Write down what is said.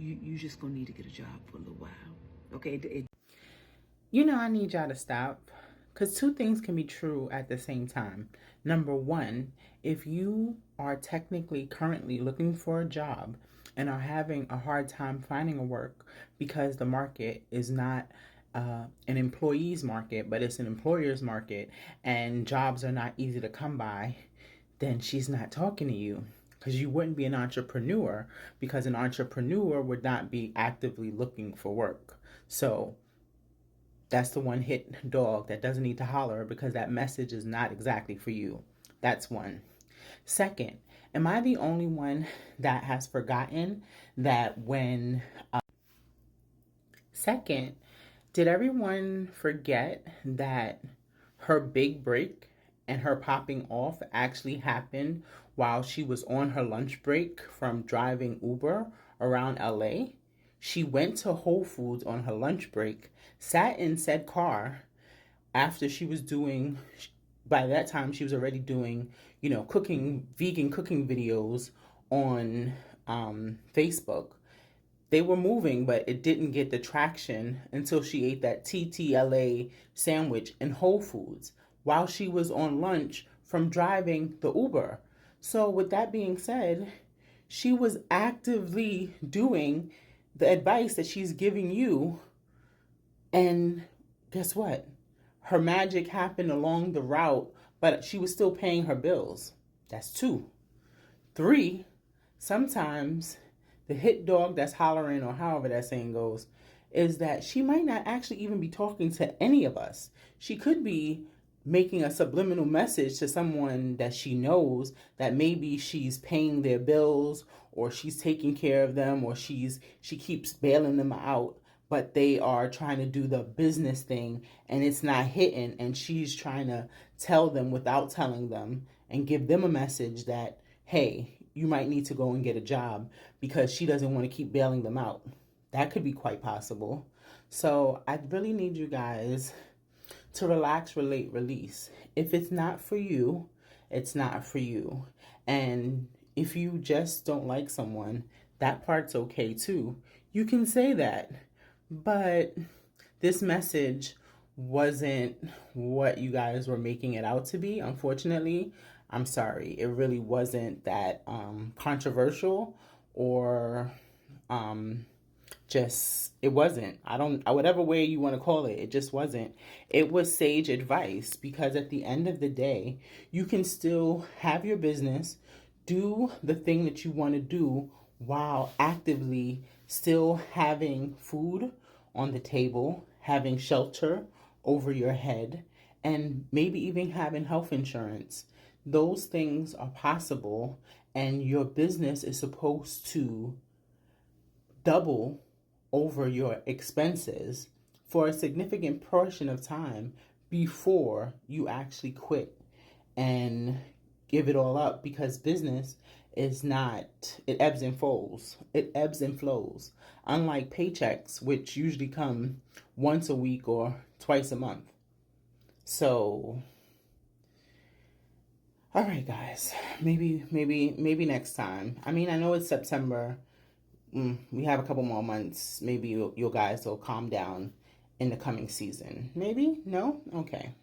you just gonna need to get a job for a little while. Okay? I need y'all to stop, because two things can be true at the same time. Number one, if you are technically currently looking for a job and are having a hard time finding a work because the market is not an employee's market, but it's an employer's market, and jobs are not easy to come by, then she's not talking to you, because you wouldn't be an entrepreneur, because an entrepreneur would not be actively looking for work. So that's the one hit dog that doesn't need to holler, because that message is not exactly for you. That's one. Second, am I the only one that has forgotten that when... Second, did everyone forget that her big break and her popping off actually happened while she was on her lunch break from driving Uber around LA? She went to Whole Foods on her lunch break, sat in said car after she was doing, by that time she was already doing, cooking, vegan cooking videos on Facebook. They were moving, but it didn't get the traction until she ate that TTLA sandwich in Whole Foods while she was on lunch from driving the Uber. So with that being said, she was actively doing the advice that she's giving you. And guess what? Her magic happened along the route, but she was still paying her bills. That's two. Three, sometimes the hit dog that's hollering, or however that saying goes, is that she might not actually even be talking to any of us. She could be making a subliminal message to someone that she knows, that maybe she's paying their bills, or she's taking care of them, or she keeps bailing them out, but they are trying to do the business thing and it's not hitting, and she's trying to tell them without telling them and give them a message that, hey, you might need to go and get a job, because she doesn't want to keep bailing them out. That could be quite possible. So I really need you guys to relax, relate, release. If it's not for you, it's not for you. And if you just don't like someone, that part's okay too. You can say that. But this message wasn't what you guys were making it out to be, unfortunately. I'm sorry. It really wasn't that controversial, or it wasn't. Whatever way you want to call it, it just wasn't. It was sage advice, because at the end of the day, you can still have your business, do the thing that you want to do, while actively still having food on the table, having shelter over your head, and maybe even having health insurance. Those things are possible, and your business is supposed to double over your expenses for a significant portion of time before you actually quit and give it all up, because business is not, it ebbs and flows. It ebbs and flows. Unlike paychecks, which usually come once a week or twice a month. So, all right, guys, maybe next time. I mean, I know it's September. We have a couple more months. Maybe you guys will calm down in the coming season. Maybe? No? Okay.